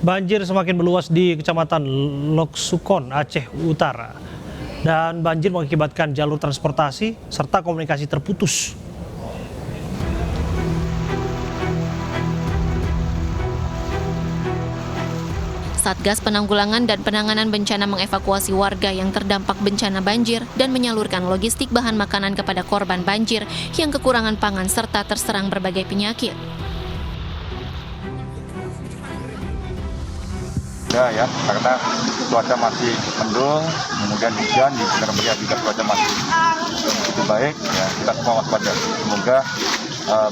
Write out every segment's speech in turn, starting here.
Banjir semakin meluas di Kecamatan Loksukon, Aceh Utara. Dan banjir mengakibatkan jalur transportasi serta komunikasi terputus. Satgas Penanggulangan dan Penanganan Bencana mengevakuasi warga yang terdampak bencana banjir dan menyalurkan logistik bahan makanan kepada korban banjir yang kekurangan pangan serta terserang berbagai penyakit. Ya, karena cuaca masih mendung, kemudian hujan, di Surabaya juga cuaca masih cukup baik, ya kita semua waspada. Semoga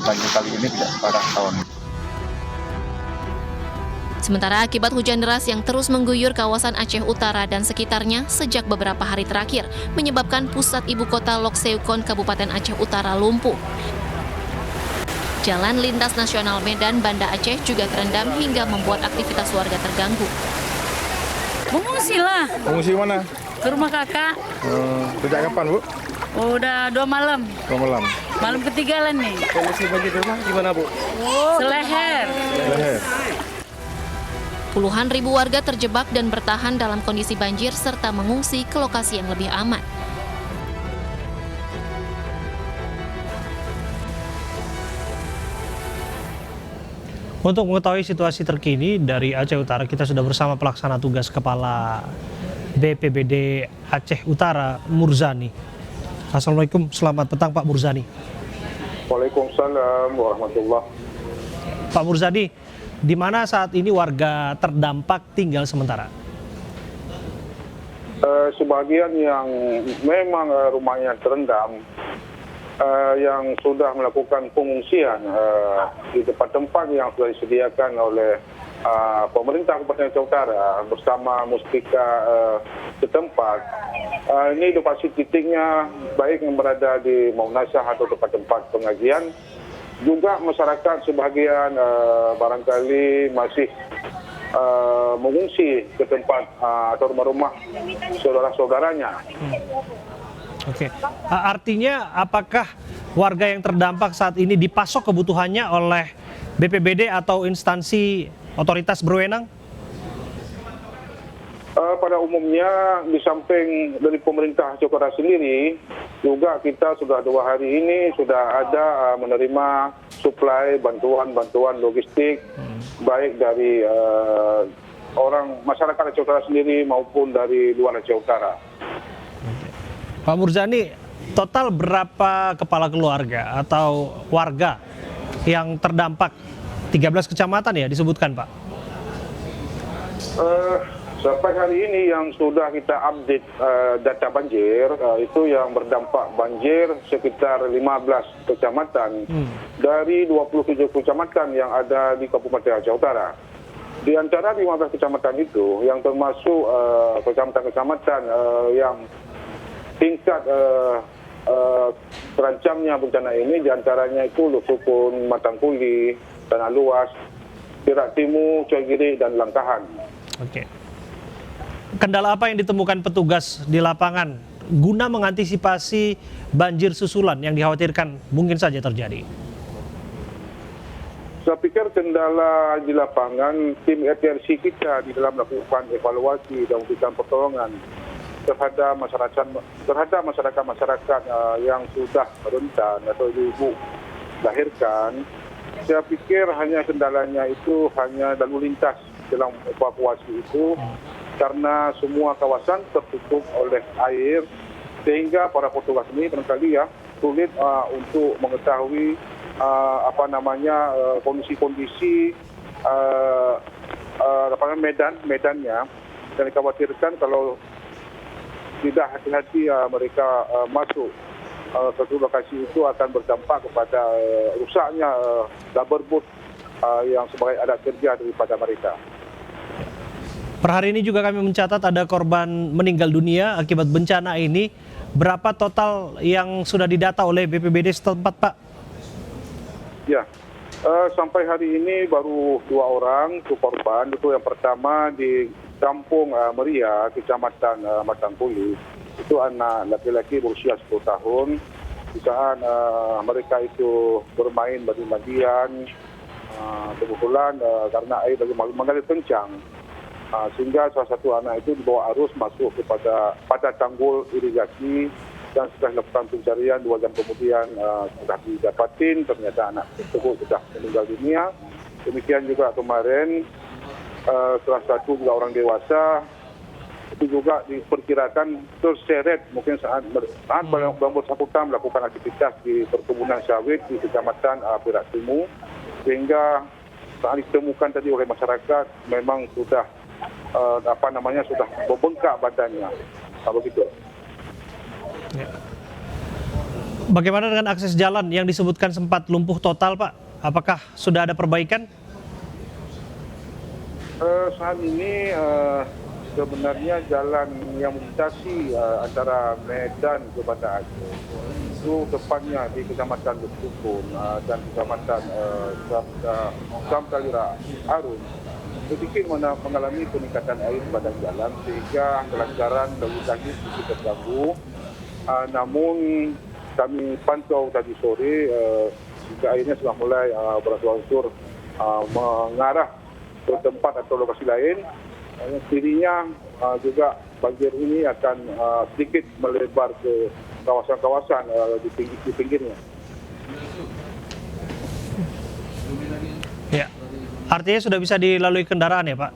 banjir kali ini tidak separah tahun. Sementara akibat hujan deras yang terus mengguyur kawasan Aceh Utara dan sekitarnya sejak beberapa hari terakhir, menyebabkan pusat ibu kota Lokseukon, Kabupaten Aceh Utara lumpuh. Jalan lintas nasional Medan Banda Aceh juga terendam hingga membuat aktivitas warga terganggu. Mengungsi lah. Mengungsi mana? Ke rumah kakak. Sejak kapan, Bu? Udah 2 malam. 2 malam. Malam ketiga lah nih. Kondisi banjir rumah gimana, Bu? Seleher. Leher. Puluhan ribu warga terjebak dan bertahan dalam kondisi banjir serta mengungsi ke lokasi yang lebih aman. Untuk mengetahui situasi terkini dari Aceh Utara, kita sudah bersama pelaksana tugas Kepala BPBD Aceh Utara, Murzani. Assalamualaikum, selamat petang Pak Murzani. Waalaikumsalam warahmatullahi. Pak Murzani, di mana saat ini warga terdampak tinggal sementara? Sebagian yang memang rumahnya terendam, yang sudah melakukan pengungsian di tempat-tempat yang sudah disediakan oleh pemerintah Kabupaten Aceh Utara bersama Mustika setempat. Ini lokasi titiknya baik yang berada di Maunasah atau tempat-tempat pengajian. Juga masyarakat sebahagian barangkali masih mengungsi ke tempat atau rumah-rumah saudara-saudaranya. Oke, artinya apakah warga yang terdampak saat ini dipasok kebutuhannya oleh BPBD atau instansi otoritas berwenang? Pada umumnya di samping dari pemerintah Aceh Utara sendiri, juga kita sudah 2 hari ini sudah ada menerima suplai bantuan logistik, baik dari orang masyarakat Aceh Utara sendiri maupun dari luar Aceh Utara. Pak Murzani, total berapa kepala keluarga atau warga yang terdampak? 13 kecamatan ya disebutkan, Pak? Sampai hari ini yang sudah kita update data banjir, itu yang berdampak banjir sekitar 15 kecamatan dari 27 kecamatan yang ada di Kabupaten Aceh Utara. Di antara 15 kecamatan itu, yang termasuk kecamatan-kecamatan yang tingkat terancamnya bencana ini, diantaranya itu Loksukon, Matangkuli, Tanah Luas, Perak Timur, Coigiri, dan Langkahan. Oke. Kendala apa yang ditemukan petugas di lapangan guna mengantisipasi banjir susulan yang dikhawatirkan mungkin saja terjadi? Saya pikir kendala di lapangan, tim RTRC kita di dalam melakukan evaluasi dan memberikan pertolongan terhadap masyarakat yang sudah rentan atau ibu lahirkan. Saya pikir hanya kendalanya itu hanya lalu lintas dalam evakuasi itu, karena semua kawasan tertutup oleh air, sehingga para petugas ini barangkali sulit untuk mengetahui kondisi-kondisi medannya, dan dikhawatirkan kalau tidak hati-hati mereka masuk ke lokasi itu akan berdampak kepada rusaknya rubber boot yang sebagai alat kerja daripada mereka. Per hari ini juga kami mencatat ada korban meninggal dunia akibat bencana ini. Berapa total yang sudah didata oleh BPBD setempat, Pak? Ya, sampai hari ini baru 2 orang korban. Itu yang pertama di Kampung Meria, Kecamatan Matangkuli. Itu anak laki-laki berusia 10 tahun. Di saat mereka itu bermain mandi-mandian, Kebetulan karena air lagi mengalir kencang, sehingga salah satu anak itu dibawa arus masuk pada tanggul irigasi dan setelah dilakukan pencarian 2 jam kemudian sudah didapatin, ternyata anak tersebut sudah meninggal dunia. Demikian juga kemarin salah satu juga orang dewasa itu juga diperkirakan terseret mungkin saat bersangkutan melakukan aktivitas di perkebunan sawit di Kecamatan Perak Timur, sehingga saat ditemukan tadi oleh masyarakat memang sudah sudah membengkak badannya. Begitu. Ya. Bagaimana dengan akses jalan yang disebutkan sempat lumpuh total, Pak? Apakah sudah ada perbaikan? Saat ini sebenarnya jalan yang melintasi antara Medan ke Banda Aceh itu tepatnya di Kecamatan Lukukun dan Kecamatan Samtalira Arun sedikit mengalami peningkatan air pada jalan sehingga kelancaran lalu lintas sedikit terganggu. Namun kami pantau tadi sore jika airnya sudah mulai berangsur-angsur mengarah ke tempat atau lokasi lain. Sendirinya juga banjir ini akan sedikit melebar ke kawasan-kawasan di pinggirnya. Ya, artinya sudah bisa dilalui kendaraan ya, Pak?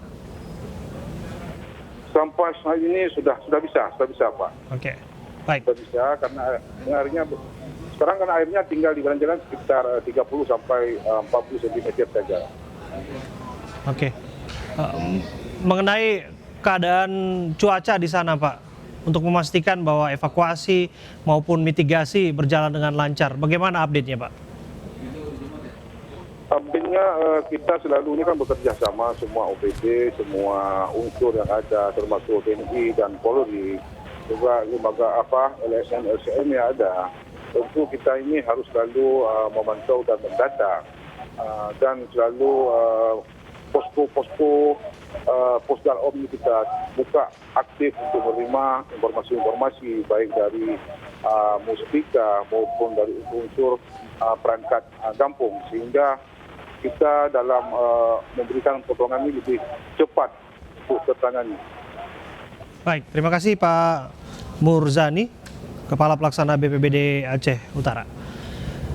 Sampai saat ini sudah bisa Pak. Oke, baik. Sudah bisa karena airnya sekarang kan airnya tinggal di jalan-jalan sekitar 30 sampai 40 cm saja. Oke. Mengenai keadaan cuaca di sana, Pak, untuk memastikan bahwa evakuasi maupun mitigasi berjalan dengan lancar, bagaimana update-nya, Pak? Update-nya kita selalu ini kan bekerja sama semua OPD, semua unsur yang ada, termasuk TNI dan Polri, juga lembaga LSM, LCM yang ada. Tentu kita ini harus selalu memantau dan mendata dan selalu posko-posko Posdalom ini kita buka aktif untuk menerima informasi-informasi baik dari Muspika maupun dari unsur perangkat kampung, sehingga kita dalam memberikan potongan ini lebih cepat untuk tertangani. Baik, terima kasih Pak Murzani, Kepala Pelaksana BPBD Aceh Utara.